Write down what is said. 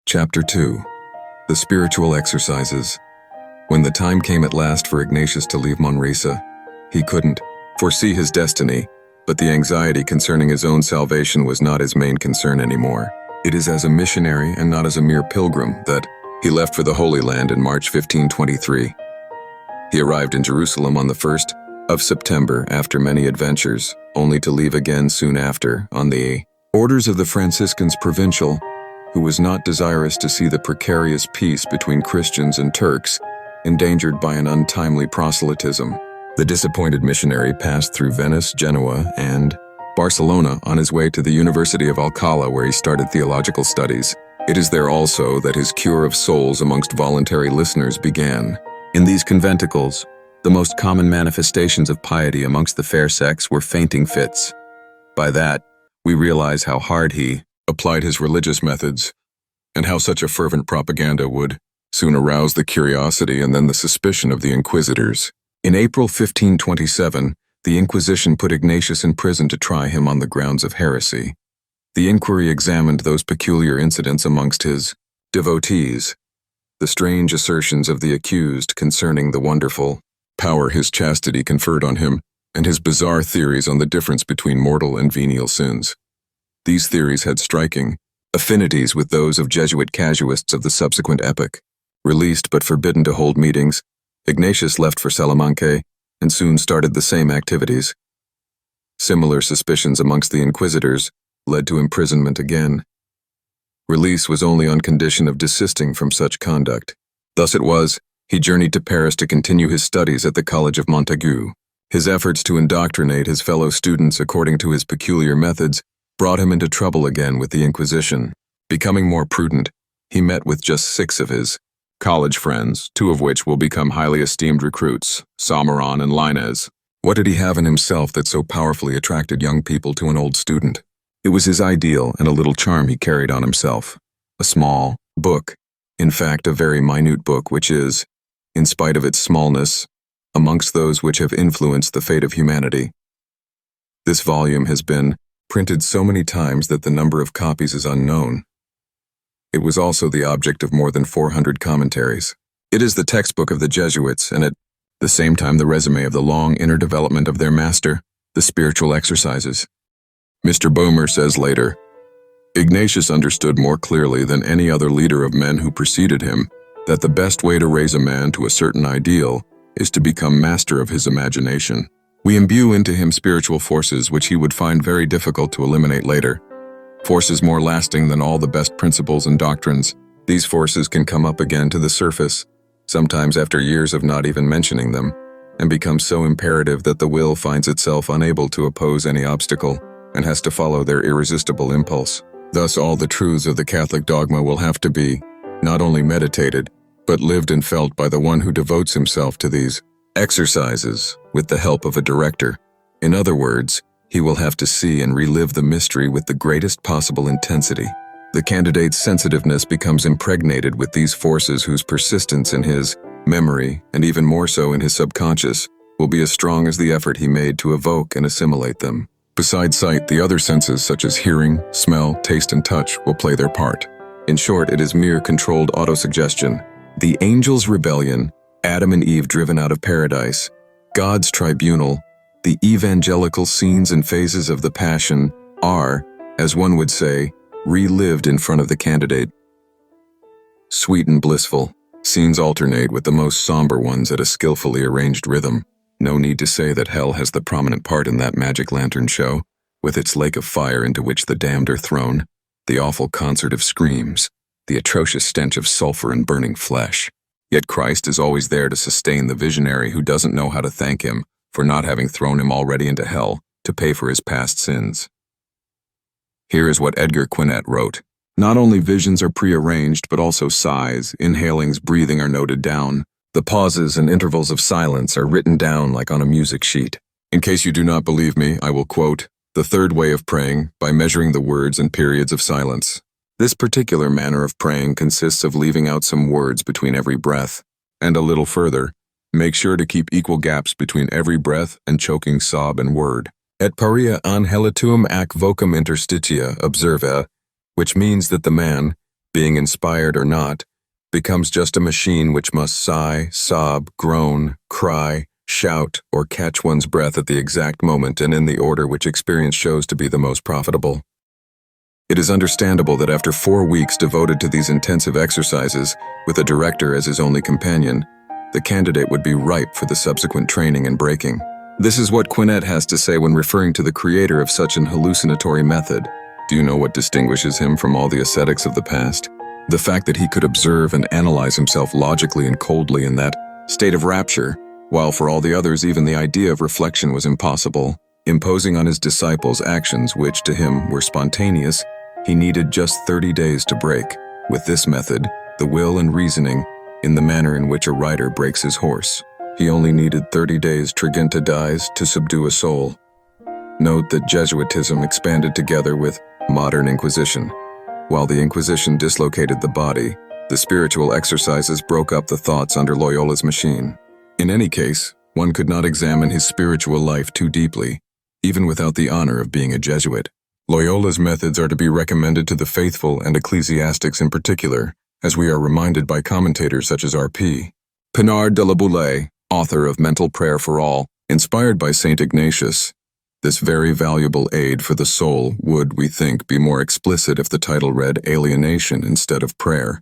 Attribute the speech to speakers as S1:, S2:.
S1: Chapter 2. The Spiritual Exercises. When the time came at last for Ignatius to leave Manresa, he couldn't foresee his destiny, but the anxiety concerning his own salvation was not his main concern anymore. It is as a missionary and not as a mere pilgrim that he left for the Holy Land in March 1523. He arrived in Jerusalem on the 1st of September after many adventures, only to leave again soon after on the orders of the Franciscan's provincial, who was not desirous to see the precarious peace between Christians and Turks, endangered by an untimely proselytism. The disappointed missionary passed through Venice, Genoa, and Barcelona on his way to the University of Alcala, where he started theological studies. It is there also that his cure of souls amongst voluntary listeners began. In these conventicles, the most common manifestations of piety amongst the fair sex were fainting fits. By that, we realize how hard he applied his religious methods, and how such a fervent propaganda would soon arouse the curiosity and then the suspicion of the inquisitors. In April 1527, the Inquisition put Ignatius in prison to try him on the grounds of heresy. The inquiry examined those peculiar incidents amongst his devotees, the strange assertions of the accused concerning the wonderful power his chastity conferred on him, and his bizarre theories on the difference between mortal and venial sins. These theories had striking affinities with those of Jesuit casuists of the subsequent epoch. Released but forbidden to hold meetings, Ignatius left for Salamanca and soon started the same activities. Similar suspicions amongst the inquisitors led to imprisonment again. Release was only on condition of desisting from such conduct. Thus it was, he journeyed to Paris to continue his studies at the College of Montaigu. His efforts to indoctrinate his fellow students according to his peculiar methods brought him into trouble again with the Inquisition. Becoming more prudent, he met with just 6 of his college friends, 2 of which will become highly esteemed recruits, Samaran and Linez. What did he have in himself that so powerfully attracted young people to an old student? It was his ideal and a little charm he carried on himself. A small book, in fact a very minute book, which is, in spite of its smallness, amongst those which have influenced the fate of humanity. This volume has been printed so many times that the number of copies is unknown. It was also the object of more than 400 commentaries. It is the textbook of the Jesuits, and at the same time the resume of the long inner development of their master, the spiritual exercises. Mr. Boehmer says later, Ignatius understood more clearly than any other leader of men who preceded him that the best way to raise a man to a certain ideal is to become master of his imagination. We imbue into him spiritual forces which he would find very difficult to eliminate later. Forces more lasting than all the best principles and doctrines. These forces can come up again to the surface, sometimes after years of not even mentioning them, and become so imperative that the will finds itself unable to oppose any obstacle and has to follow their irresistible impulse. Thus all the truths of the Catholic dogma will have to be not only meditated, but lived and felt by the one who devotes himself to these exercises with the help of a director. In other words, he will have to see and relive the mystery with the greatest possible intensity. The candidate's sensitiveness becomes impregnated with these forces whose persistence in his memory, and even more so in his subconscious, will be as strong as the effort he made to evoke and assimilate them. Besides sight, the other senses such as hearing, smell, taste, and touch will play their part. In short, it is mere controlled autosuggestion. The angel's rebellion, Adam and Eve driven out of paradise, God's tribunal, the evangelical scenes and phases of the Passion are, as one would say, relived in front of the candidate. Sweet and blissful, scenes alternate with the most somber ones at a skillfully arranged rhythm. No need to say that hell has the prominent part in that magic lantern show, with its lake of fire into which the damned are thrown, the awful concert of screams, the atrocious stench of sulfur and burning flesh. Yet Christ is always there to sustain the visionary who doesn't know how to thank him for not having thrown him already into hell to pay for his past sins. Here is what Edgar Quinet wrote. Not only visions are prearranged, but also sighs, inhalings, breathing are noted down. The pauses and intervals of silence are written down like on a music sheet. In case you do not believe me, I will quote the third way of praying by measuring the words and periods of silence. This particular manner of praying consists of leaving out some words between every breath, and a little further, make sure to keep equal gaps between every breath and choking sob and word. Et paria angelitum ac vocum interstitia observa, which means that the man, being inspired or not, becomes just a machine which must sigh, sob, groan, cry, shout, or catch one's breath at the exact moment and in the order which experience shows to be the most profitable. It is understandable that after 4 weeks devoted to these intensive exercises, with a director as his only companion, the candidate would be ripe for the subsequent training and breaking. This is what Quinet has to say when referring to the creator of such an hallucinatory method. Do you know what distinguishes him from all the ascetics of the past? The fact that he could observe and analyze himself logically and coldly in that state of rapture, while for all the others even the idea of reflection was impossible, imposing on his disciples actions which to him were spontaneous. He needed just 30 days to break, with this method, the will and reasoning, in the manner in which a rider breaks his horse. He only needed 30 days Triginta dies to subdue a soul. Note that Jesuitism expanded together with modern Inquisition. While the Inquisition dislocated the body, the spiritual exercises broke up the thoughts under Loyola's machine. In any case, one could not examine his spiritual life too deeply, even without the honor of being a Jesuit. Loyola's methods are to be recommended to the faithful and ecclesiastics in particular, as we are reminded by commentators such as R.P. Pinard de la Boulaye, author of Mental Prayer for All, inspired by St. Ignatius. This very valuable aid for the soul would, we think, be more explicit if the title read Alienation instead of Prayer.